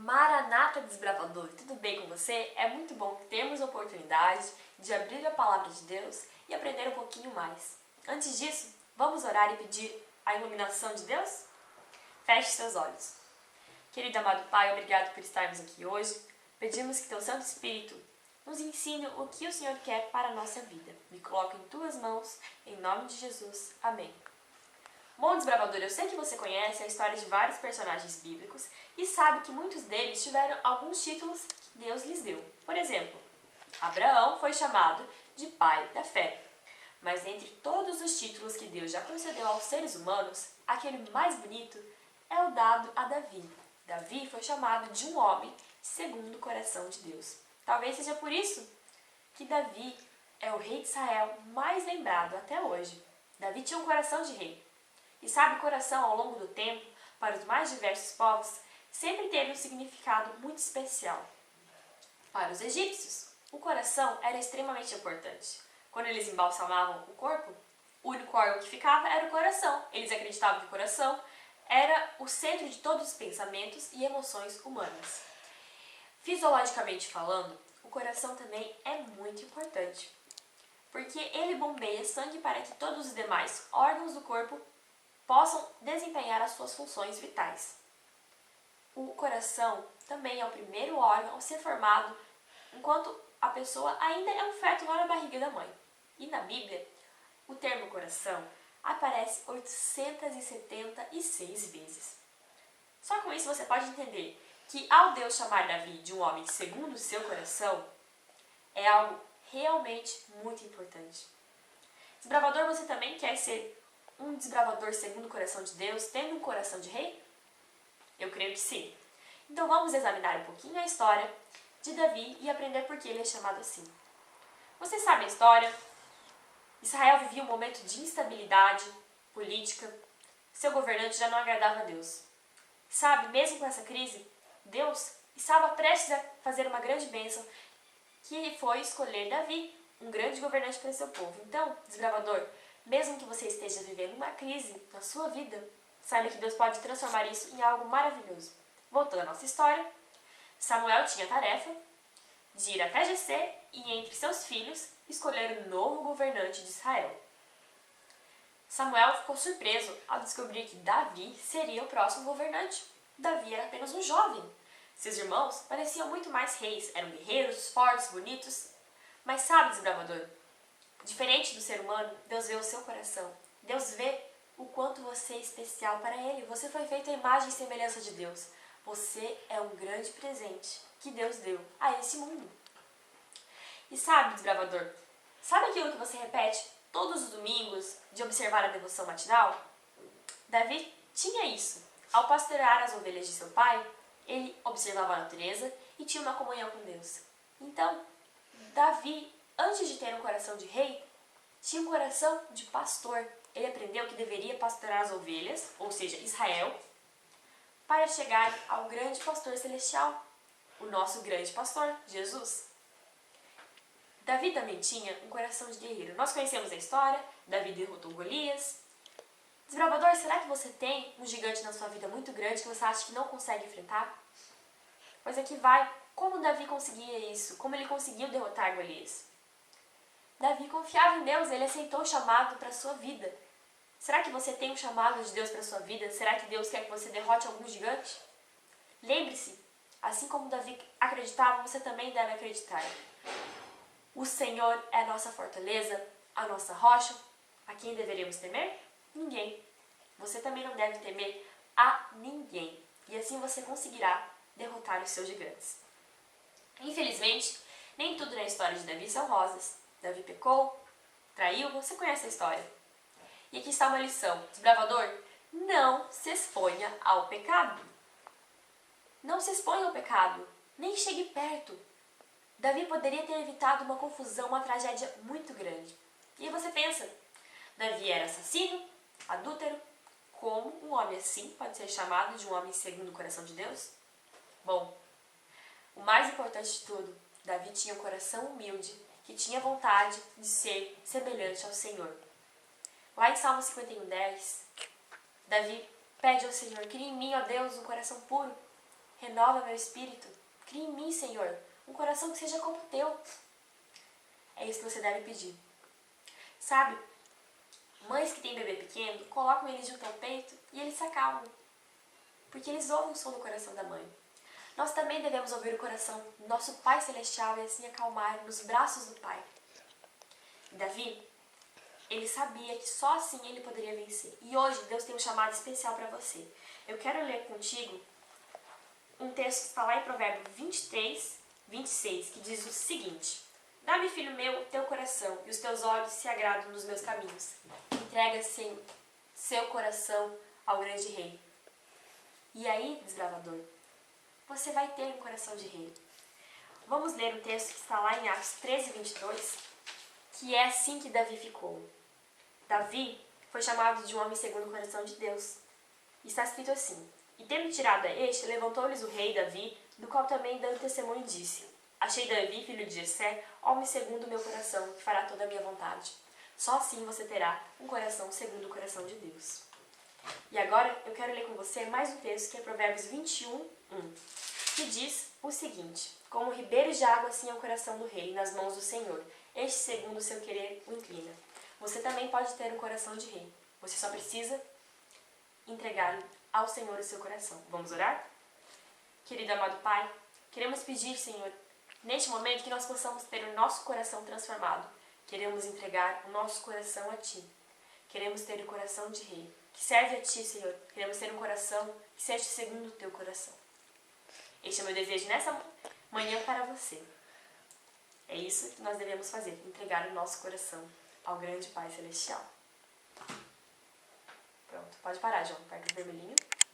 Maranata Desbravador, tudo bem com você? É muito bom termos a oportunidade de abrir a Palavra de Deus e aprender um pouquinho mais. Antes disso, vamos orar e pedir a iluminação de Deus? Feche seus olhos. Querido amado Pai, obrigado por estarmos aqui hoje. Pedimos que Teu Santo Espírito nos ensine o que o Senhor quer para a nossa vida. Me coloco em Tuas mãos, em nome de Jesus. Amém. Bom desbravador, eu sei que você conhece a história de vários personagens bíblicos e sabe que muitos deles tiveram alguns títulos que Deus lhes deu. Por exemplo, Abraão foi chamado de pai da fé. Mas entre todos os títulos que Deus já concedeu aos seres humanos, aquele mais bonito é o dado a Davi. Davi foi chamado de um homem segundo o coração de Deus. Talvez seja por isso que Davi é o rei de Israel mais lembrado até hoje. Davi tinha um coração de rei. E sabe, coração, ao longo do tempo, para os mais diversos povos, sempre teve um significado muito especial. Para os egípcios, o coração era extremamente importante. Quando eles embalsamavam o corpo, o único órgão que ficava era o coração. Eles acreditavam que o coração era o centro de todos os pensamentos e emoções humanas. Fisiologicamente falando, o coração também é muito importante, porque ele bombeia sangue para que todos os demais órgãos do corpo possam desempenhar as suas funções vitais. O coração também é o primeiro órgão a ser formado enquanto a pessoa ainda é um feto lá na barriga da mãe. E na Bíblia, o termo coração aparece 876 vezes. Só com isso você pode entender que ao Deus chamar Davi de um homem segundo o seu coração, é algo realmente muito importante. Desbravador, você também quer ser um desbravador segundo o coração de Deus, tendo um coração de rei? Eu creio que sim. Então vamos examinar um pouquinho a história de Davi e aprender por que ele é chamado assim. Você sabe a história? Israel vivia um momento de instabilidade política. Seu governante já não agradava a Deus. Sabe, mesmo com essa crise, Deus estava prestes a fazer uma grande bênção, que foi escolher Davi, um grande governante para seu povo. Então, desbravador, mesmo que você esteja vivendo uma crise na sua vida, saiba que Deus pode transformar isso em algo maravilhoso. Voltando à nossa história, Samuel tinha a tarefa de ir até Jessé e, entre seus filhos, escolher o novo governante de Israel. Samuel ficou surpreso ao descobrir que Davi seria o próximo governante. Davi era apenas um jovem. Seus irmãos pareciam muito mais reis, eram guerreiros, fortes, bonitos. Mas sabe, desbravador, diferente do ser humano, Deus vê o seu coração. Deus vê o quanto você é especial para Ele. Você foi feito à imagem e semelhança de Deus. Você é um grande presente que Deus deu a esse mundo. E sabe, desbravador, sabe aquilo que você repete todos os domingos de observar a devoção matinal? Davi tinha isso. Ao pastorear as ovelhas de seu pai, ele observava a natureza e tinha uma comunhão com Deus. Então, Davi, antes de ter um coração de rei, tinha um coração de pastor. Ele aprendeu que deveria pastorear as ovelhas, ou seja, Israel, para chegar ao grande pastor celestial, o nosso grande pastor, Jesus. Davi também tinha um coração de guerreiro. Nós conhecemos a história, Davi derrotou Golias. Desbravador, será que você tem um gigante na sua vida muito grande que você acha que não consegue enfrentar? Pois aqui vai, como Davi conseguia isso? Como ele conseguiu derrotar Golias? Davi confiava em Deus, ele aceitou o chamado para a sua vida. Será que você tem um chamado de Deus para a sua vida? Será que Deus quer que você derrote algum gigante? Lembre-se, assim como Davi acreditava, você também deve acreditar. O Senhor é a nossa fortaleza, a nossa rocha. A quem deveríamos temer? Ninguém. Você também não deve temer a ninguém. E assim você conseguirá derrotar os seus gigantes. Infelizmente, nem tudo na história de Davi são rosas. Davi pecou, traiu, você conhece a história. E aqui está uma lição. Desbravador, não se exponha ao pecado. Não se exponha ao pecado. Nem chegue perto. Davi poderia ter evitado uma confusão, uma tragédia muito grande. E aí você pensa, Davi era assassino, adúltero. Como um homem assim pode ser chamado de um homem segundo o coração de Deus? Bom, o mais importante de tudo, Davi tinha um coração humilde, que tinha vontade de ser semelhante ao Senhor. Lá em Salmo 51:10, Davi pede ao Senhor, cria em mim, ó Deus, um coração puro, renova meu espírito. Cria em mim, Senhor, um coração que seja como o teu. É isso que você deve pedir. Sabe, mães que têm bebê pequeno, colocam ele junto ao peito e eles se acalmam, porque eles ouvem o som do coração da mãe. Nós também devemos ouvir o coração do nosso Pai Celestial e assim acalmar nos braços do Pai. Davi, ele sabia que só assim ele poderia vencer. E hoje Deus tem um chamado especial para você. Eu quero ler contigo um texto que está lá em Provérbios 23, 26, que diz o seguinte: Dá-me, filho meu, o teu coração, e os teus olhos se agradam nos meus caminhos. Entrega-se seu coração ao grande rei. E aí, desbravador, você vai ter um coração de rei. Vamos ler o texto que está lá em Atos 13, 22, que é assim que Davi ficou. Davi foi chamado de um homem segundo o coração de Deus. E está escrito assim: E tendo tirado a este, levantou-lhes o rei Davi, do qual também dando testemunho disse: Achei Davi, filho de Jessé, homem segundo o meu coração, que fará toda a minha vontade. Só assim você terá um coração segundo o coração de Deus. E agora eu quero ler com você mais um texto que é Provérbios 21, 1, que diz o seguinte: Como ribeiros de água, assim é o coração do rei, nas mãos do Senhor. Este, segundo o seu querer, o inclina. Você também pode ter um coração de rei. Você só precisa entregar ao Senhor o seu coração. Vamos orar? Querido amado Pai, queremos pedir, Senhor, neste momento que nós possamos ter o nosso coração transformado. Queremos entregar o nosso coração a Ti. Queremos ter o coração de rei, que serve a Ti, Senhor. Queremos ter um coração que seja segundo o Teu coração. Este é o meu desejo nessa manhã para você. É isso que nós devemos fazer, entregar o nosso coração ao grande Pai Celestial. Pronto, pode parar, João. Aperta o vermelhinho.